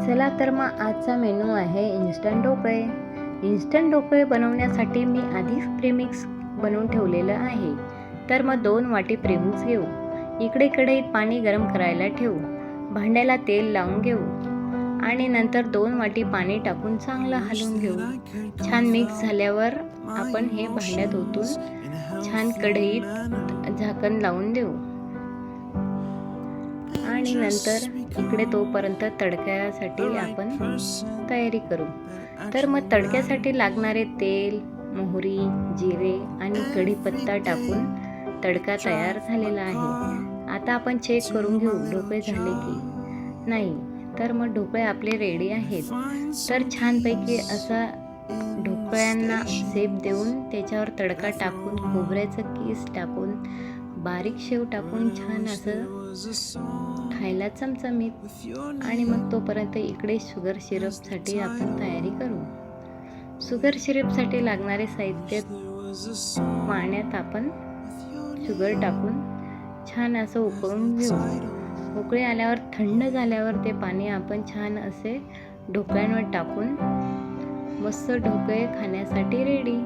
चला तर मग आजचा मेनू आहे इन्स्टंट ढोकळे. इन्स्टंट ढोकळे बनवण्यासाठी मी आधीच प्रीमिक्स बनवून ठेवलेलं आहे. तर मग 2 वाटी प्रीमिक्स घेऊ. इकडे कढईत पाणी गरम करायला ठेवू. भांड्याला तेल लावून घेऊ आणि नंतर 2 वाटी पाणी टाकून चांगलं हलवून घेऊ. छान मिक्स झाल्यावर आपण हे भांड्यात ओतून छान कढईत झाकण लावून देऊ आणि नंतर इकडे तोपर्यंत तडक्यासाठी आपण तयारी करू. तर मग तडक्यासाठी लागणारे तेल, मोहरी, जिरे आणि कढीपत्ता टाकून तडका तयार झालेला आहे. आता आपण चेक करून घेऊ ढोकळे झाले की नाही. तर मग ढोकळे आपले रेडी आहेत. तर छानपैकी असा ढोकळ्यांना शेप देऊन त्याच्यावर तडका टाकून खोबऱ्याचं कीस टाकून बारीक शेव टाकून छान असं खायला चमचमीत. आणि मग तोपर्यंत इकडे शुगर सिरपसाठी आपण तयारी करू. शुगर सिरपसाठी लागणारे साहित्य पाण्यात आपण शुगर टाकून छान असं उकळून घेऊ. उकळी आल्यावर थंड झाल्यावर ते पाणी आपण छान असे ढोकळ्यांवर टाकून मस्त ढोकळे खाण्यासाठी रेडी.